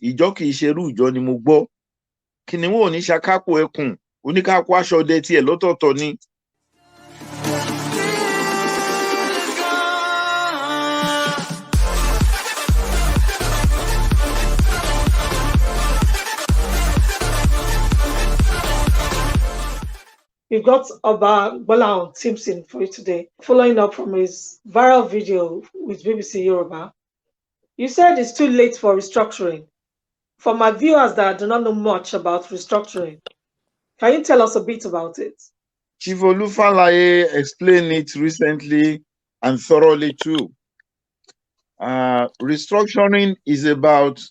ìjọ kì í ṣerú ìjọ ni mo gbọ́. Kìnìún ò ní ṣakápò ẹkùn, oníkápò aṣọ ọdẹ tiẹ̀ lọ́tọ̀ọ̀tọ̀ ni. We got Oba Gbolahan Timson for you today, following up from his viral video with BBC Yoruba. You said it's too late for restructuring. For my viewers that do not know much about restructuring, can you tell us a bit about it? Chief Olufalaye explained it recently and thoroughly too. Restructuring is about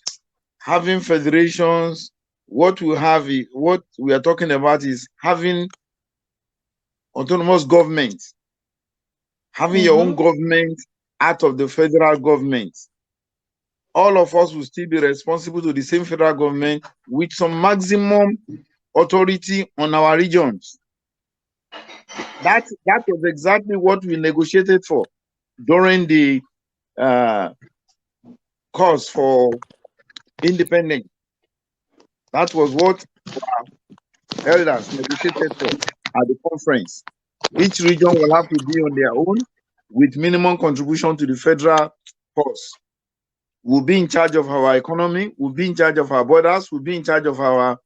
having federations. What we are talking about is having autonomous government, having your own government out of the federal government. All of us will still be responsible to the same federal government with some maximum authority on our regions. That was exactly what we negotiated for during the cause for independence. That was what elders negotiated for at the conference. Each region will have to be on their own with minimum contribution to the federal force. We'll be in charge of our economy, we'll be in charge of our borders, we'll be in charge of our...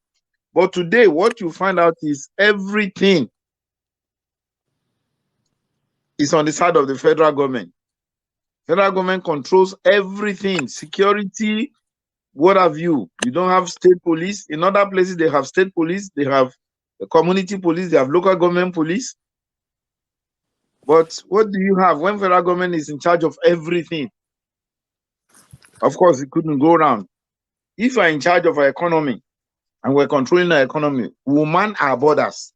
But today, what you find out is everything is on the side of the federal government. Federal government controls everything, security, what have you. You don't have state police. In other places, they have state police, they have the community police, they have local government police. But what do you have when federal government is in charge of everything? Of course, it couldn't go around. If we're in charge of our economy and we're controlling our economy, we'll man our borders.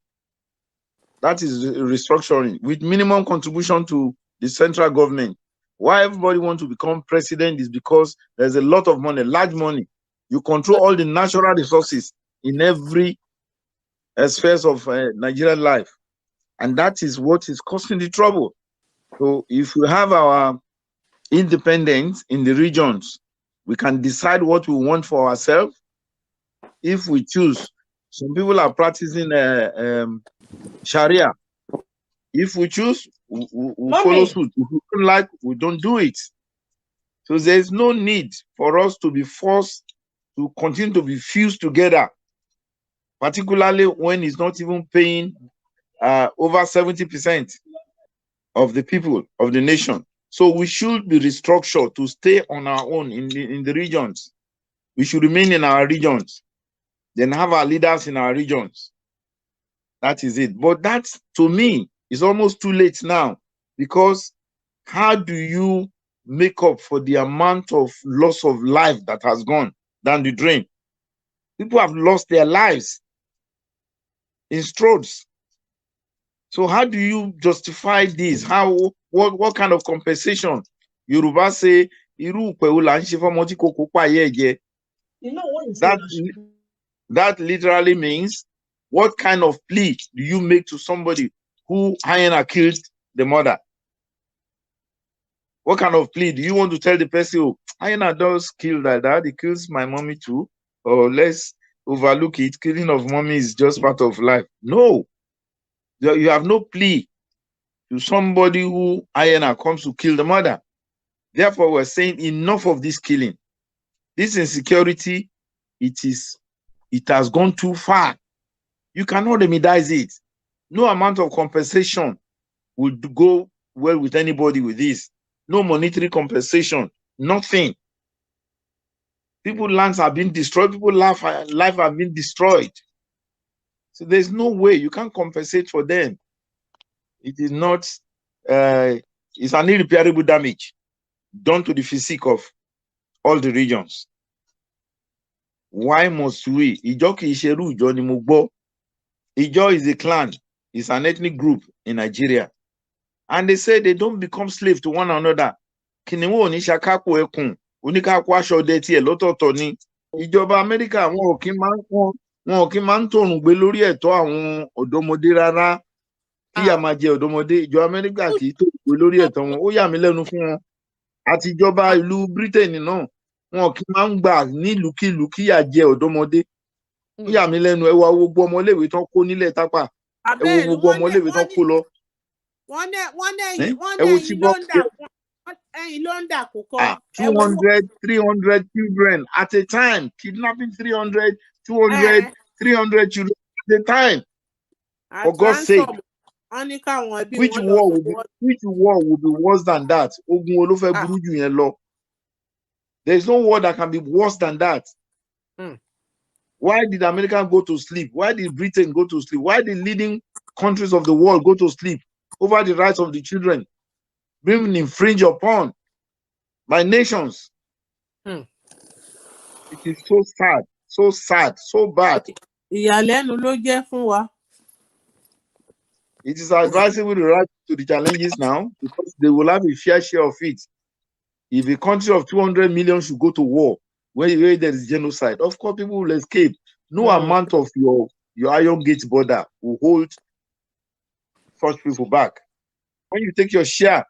That is restructuring with minimum contribution to the central government. Why everybody wants to become president is because there's a lot of money, large money. You control all the natural resources in every sphere of Nigerian life. And that is what is causing the trouble. So if we have our independence in the regions, we can decide what we want for ourselves. If we choose, some people are practicing Sharia. If we choose, we follow suit. If we don't like, we don't do it. So there's no need for us to be forced to continue to be fused together, particularly when it's not even paying over 70% of the people of the nation. So we should be restructured to stay on our own in the regions. We should remain in our regions, then have our leaders in our regions. That is it. But that, to me, is almost too late now, because how do you make up for the amount of loss of life that has gone down the drain? People have lost their lives in strokes. So how do you justify this? What kind of compensation? Yoruba say, you know what that literally means, what kind of plea do you make to somebody who hyena killed the mother? What kind of plea do you want to tell the person, oh, hyena does kill like that, he kills my mommy too, or let's overlook it, killing of mommy is just part of life? No. You have no plea to somebody who hyena comes to kill the mother. Therefore, we're saying enough of this killing. This insecurity, it has gone too far. You cannot remedize it. No amount of compensation would go well with anybody with this. No monetary compensation, nothing. People's lands have been destroyed, people's life have been destroyed. So there's no way you can compensate for them. It is not, it's an irreparable damage done to the physique of all the regions. Why must we? Ijo ki iseru Ijo ni mo gbọ́. Ijo is a clan, it's an ethnic group in Nigeria. And they say they don't become slaves to one another. Kìnìún ò ní ṣakápò ẹkùn, oníkápò aṣọ ọdẹ tiẹ̀ lọ́tọ̀ọ̀tọ̀ ni. Ìjọba Amẹ́ríkà wọn ò kí máa ń tòrùn gbé lórí ẹ̀tọ́ àwọn ọ̀dọ́mọdé rárá. Kí a máa jẹ ọ̀dọ́mọdé, ìjọba Amẹ́ríkà kì í tòrùn gbé lórí ẹ̀tọ́ wọn. Ó yà mí lẹ́nu fún wọn. Àti ìjọba ìlú Britain náà, wọn kì í máa ń gbà nílùúkìlùú kíyà jẹ ọ̀dọ́mọdé. Ó yà mí lẹ́nu, ẹ wo gbogbo ọmọléèwé tán kó nílẹ̀ Tápà, ẹ wo gbogbo ọmọléèwé tán kó lọ. Wọ́n ẹ̀yin ló ń dà kókó. 200, 300 children at a time, kidnapping 300, 200, 300 children at a time. For God's sake. Which war will be worse than that? Ogun wo ló fẹ́ burú jù yẹn lọ. There is no war that can be worse than that. Why did America go to sleep? Why did Britain go to sleep? Why did leading countries of the world go to sleep over the rights of the children being infringed upon by nations? It is so sad, so bad. Ìyàlẹ́nu ló jẹ́ fún wa. It is advisable to rise to the challenges now because they will have a fair share of it. If a country of 200 million should go to war, where there is genocide, of course people will escape. No amount of your Iron Gate border will hold such people back. When you take your share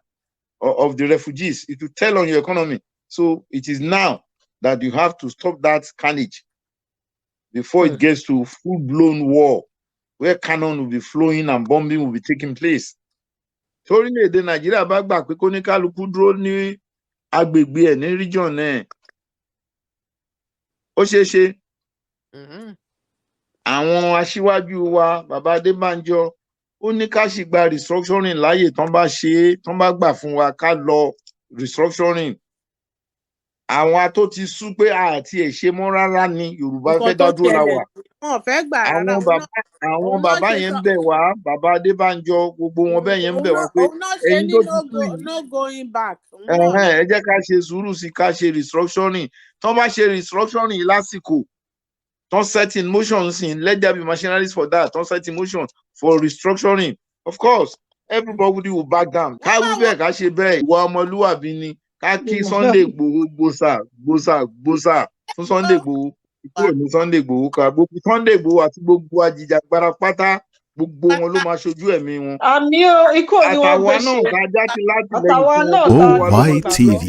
of the refugees, it will tell on your economy. So it is now that you have to stop that carnage before it gets to full-blown war, where cannon will be flowing and bombing will be taking place. Torílẹ̀-èdè Nàìjíríà bá gbà pé kó ní kálukú dúró ní agbègbè ẹ̀ ní region ẹ̀. Ó ṣeé ṣe. Àwọn aṣíwájú wa, Bàbá Adébánjọ, ó ní ká sì gba restructuring láyè tán bá ṣe, tán bá gbà fún wa ká lọ restructuring. Àwọn tó ti sú pé àti ẹ̀ ṣe mọ́ rárá ni Yorùbá fẹ́ dá dúró la wà. Wọ́n fẹ́ gbà rárá. Àwọn bàbá yẹn ń bẹ̀ wá, Bàbá Adébánjọ, gbogbo wọn bẹ́ẹ̀ yẹn ń bẹ̀ wá pé ẹ̀yin tó ti sú yìí. No going back. Ẹ jẹ́ ká ṣe sùúrù sí ká ṣe restructuring. Tán bá ṣe restructuring lásìkò, tán set in motion sin, let there be machineries for that. Tán set in motion for restructuring. Of course, everybody will back down. Ká wí bẹ́ẹ̀ ká ṣe bẹ́ẹ̀, ìwà ọmọlúwàbí ni. Ká kí Sunday Igboho gbòsà fún Sunday Igboho. Kúrò ní Sunday Igboho ká gbogbo Sunday Igboho àti gbogbo ajìjàgbara pátá gbogbo wọn ló máa ṣojú ẹ̀mí wọn. Àmì o, ikú ni wọ́n gbé ṣe. Àtàwọn náà ká jáde láti lẹ́yìn tí wọ́n OY TV.